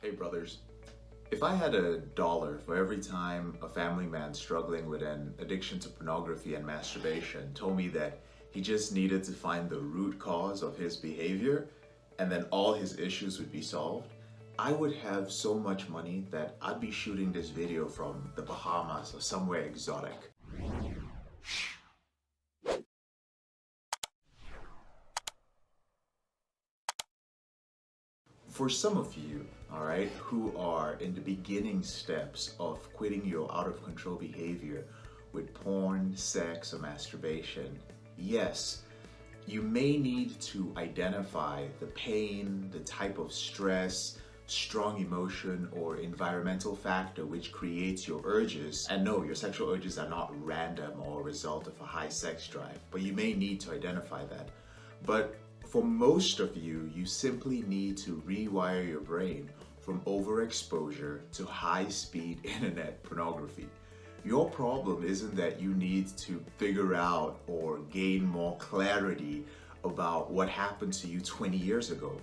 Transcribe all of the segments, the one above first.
Hey brothers, if I had $1 for every time a family man struggling with an addiction to pornography and masturbation told me that he just needed to find the root cause of his behavior and then all his issues would be solved, I would have so much money that I'd be shooting this video from the Bahamas or somewhere exotic. For some of you, alright, who are in the beginning steps of quitting your out of control behavior with porn, sex, or masturbation, yes, you may need to identify the pain, the type of stress, strong emotion, or environmental factor which creates your urges. And no, your sexual urges are not random or a result of a high sex drive, but you may need to identify that. But for most of you, you simply need to rewire your brain from overexposure to high-speed internet pornography. Your problem isn't that you need to figure out or gain more clarity about what happened to you 20 years ago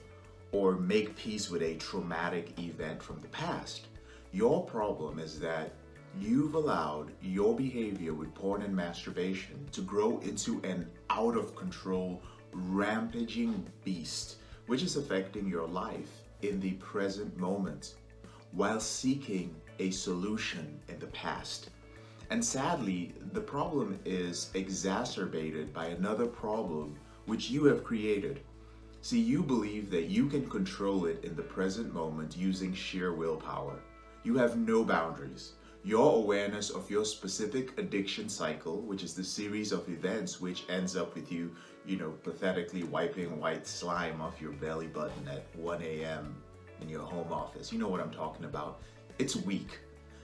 or make peace with a traumatic event from the past. Your problem is that you've allowed your behavior with porn and masturbation to grow into an out-of-control rampaging beast, which is affecting your life in the present moment while seeking a solution in the past. And sadly, the problem is exacerbated by another problem which you have created. See, you believe that you can control it in the present moment using sheer willpower. You have no boundaries. Your awareness of your specific addiction cycle, which is the series of events which ends up with you, pathetically wiping white slime off your belly button at 1 a.m. in your home office. You know what I'm talking about. It's weak.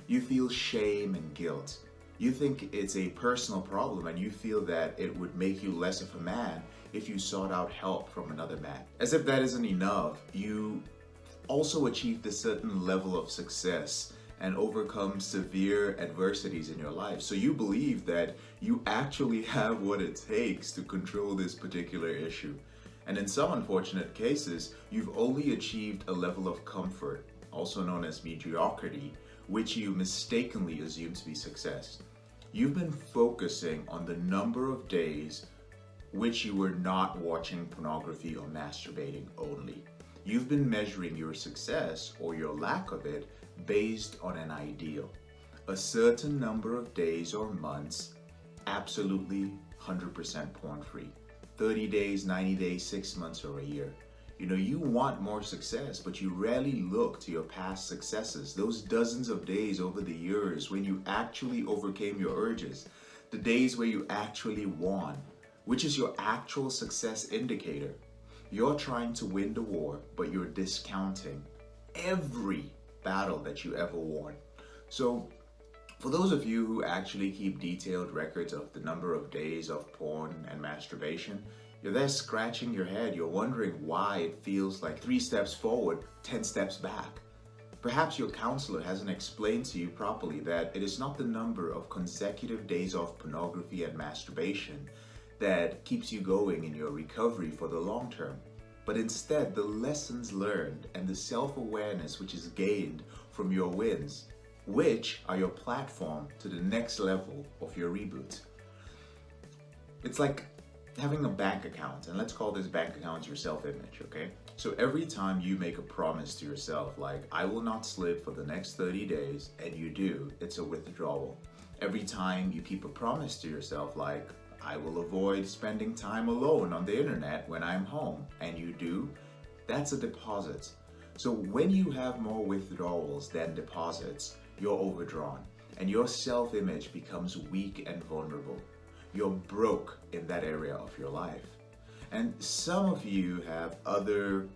You feel shame and guilt. You think it's a personal problem and you feel that it would make you less of a man if you sought out help from another man. As if that isn't enough, you also achieved a certain level of success and overcome severe adversities in your life. So you believe that you actually have what it takes to control this particular issue. And in some unfortunate cases, you've only achieved a level of comfort, also known as mediocrity, which you mistakenly assume to be success. You've been focusing on the number of days which you were not watching pornography or masturbating only. You've been measuring your success or your lack of it based on an ideal. A certain number of days or months, absolutely 100% porn-free. 30 days, 90 days, 6 months, or a year. You want more success, but you rarely look to your past successes, those dozens of days over the years when you actually overcame your urges, the days where you actually won, which is your actual success indicator. You're trying to win the war, but you're discounting every battle that you ever won. So for those of you who actually keep detailed records of the number of days of porn and masturbation, you're there scratching your head. You're wondering why it feels like 3 steps forward, 10 steps back. Perhaps your counselor hasn't explained to you properly that it is not the number of consecutive days of pornography and masturbation that keeps you going in your recovery for the long term, but instead the lessons learned and the self-awareness which is gained from your wins, which are your platform to the next level of your reboot. It's like having a bank account, and let's call this bank account your self-image, okay? So every time you make a promise to yourself, like, I will not slip for the next 30 days, and you do, it's a withdrawal. Every time you keep a promise to yourself, like, I will avoid spending time alone on the internet when I'm home, and you do, that's a deposit. So when you have more withdrawals than deposits, you're overdrawn, and your self-image becomes weak and vulnerable. You're broke in that area of your life. And some of you have other,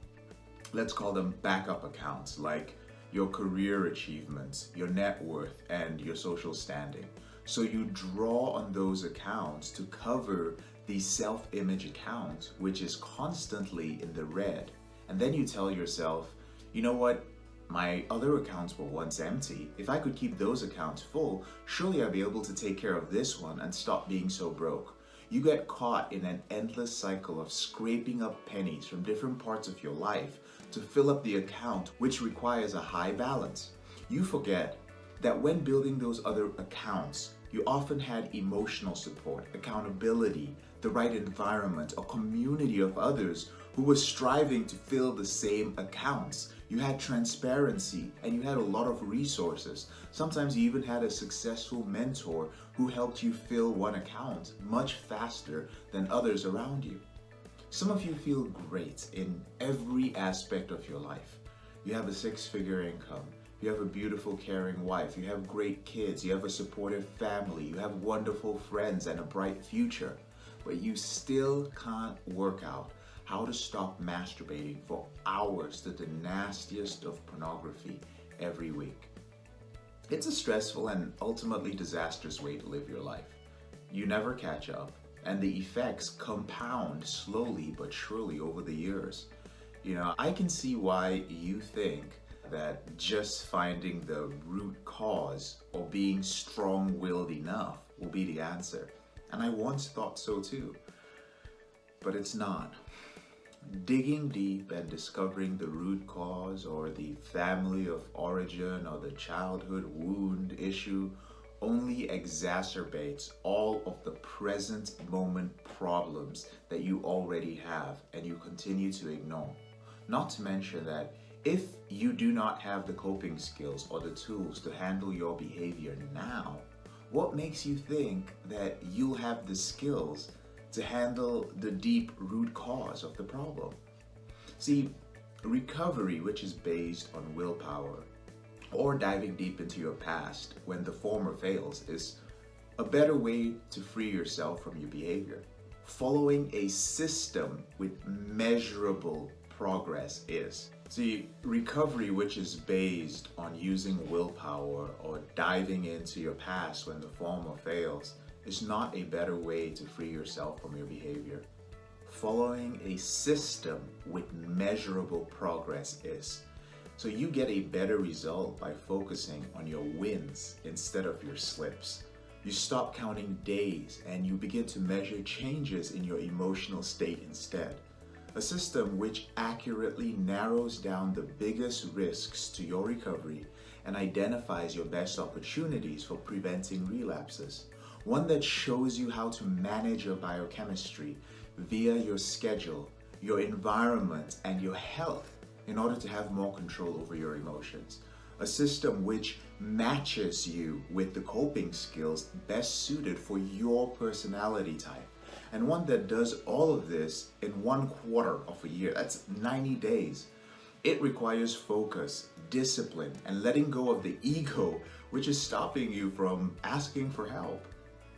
let's call them backup accounts, like your career achievements, your net worth, and your social standing. So you draw on those accounts to cover the self-image account, which is constantly in the red. And then you tell yourself, you know what? My other accounts were once empty. If I could keep those accounts full, surely I'd be able to take care of this one and stop being so broke. You get caught in an endless cycle of scraping up pennies from different parts of your life to fill up the account, which requires a high balance. You forget that when building those other accounts, you often had emotional support, accountability, the right environment, a community of others who were striving to fill the same accounts. You had transparency and you had a lot of resources. Sometimes you even had a successful mentor who helped you fill one account much faster than others around you. Some of you feel great in every aspect of your life. You have a six-figure income. You have a beautiful, caring wife. You have great kids. You have a supportive family. You have wonderful friends and a bright future. But you still can't work out how to stop masturbating for hours to the nastiest of pornography every week. It's a stressful and ultimately disastrous way to live your life. You never catch up, and the effects compound slowly but surely over the years. I can see why you think that just finding the root cause or being strong-willed enough will be the answer. And I once thought so too, but it's not. Digging deep and discovering the root cause or the family of origin or the childhood wound issue only exacerbates all of the present moment problems that you already have and you continue to ignore. Not to mention that if you do not have the coping skills or the tools to handle your behavior now, what makes you think that you'll have the skills to handle the deep root cause of the problem? See, recovery, which is based on willpower, or diving deep into your past when the former fails, is a better way to free yourself from your behavior. Following a system with measurable progress is. See, recovery, which is based on using willpower or diving into your past when the former fails, is not a better way to free yourself from your behavior. Following a system with measurable progress is. So you get a better result by focusing on your wins instead of your slips. You stop counting days and you begin to measure changes in your emotional state instead. A system which accurately narrows down the biggest risks to your recovery and identifies your best opportunities for preventing relapses. One that shows you how to manage your biochemistry via your schedule, your environment, and your health in order to have more control over your emotions. A system which matches you with the coping skills best suited for your personality type. And one that does all of this in 1/4 of a year. That's 90 days. It requires focus, discipline, and letting go of the ego, which is stopping you from asking for help,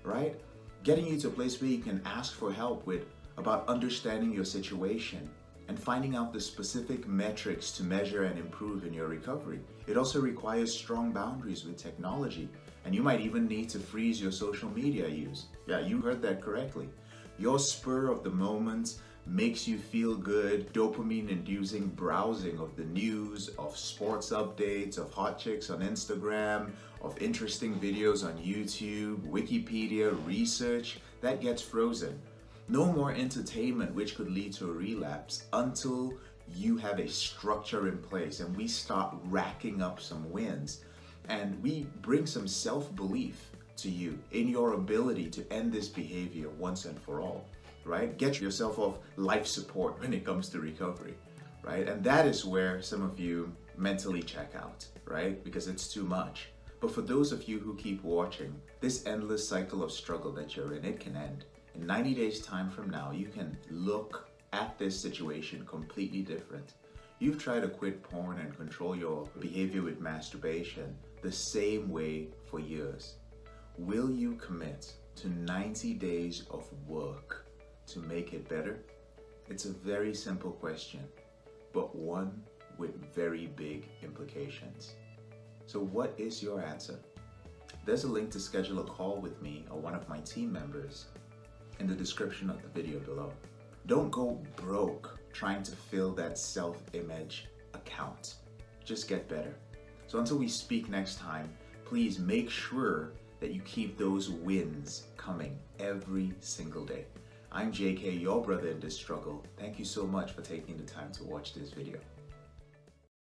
right? Getting you to a place where you can ask for help about understanding your situation and finding out the specific metrics to measure and improve in your recovery. It also requires strong boundaries with technology, and you might even need to freeze your social media use. Yeah, you heard that correctly. Your spur of the moment makes you feel good, dopamine-inducing browsing of the news, of sports updates, of hot chicks on Instagram, of interesting videos on YouTube, Wikipedia, research, that gets frozen. No more entertainment which could lead to a relapse until you have a structure in place and we start racking up some wins and we bring some self-belief to you in your ability to end this behavior once and for all, right? Get yourself off life support when it comes to recovery, right? And that is where some of you mentally check out, right? Because it's too much. But for those of you who keep watching, this endless cycle of struggle that you're in, it can end. In 90 days time from now, you can look at this situation completely different. You've tried to quit porn and control your behavior with masturbation the same way for years. Will you commit to 90 days of work to make it better? It's a very simple question, but one with very big implications. So what is your answer? There's a link to schedule a call with me or one of my team members in the description of the video below. Don't go broke trying to fill that self-image account. Just get better. So until we speak next time, please make sure that you keep those wins coming every single day. I'm JK, your brother in this struggle. Thank you so much for taking the time to watch this video.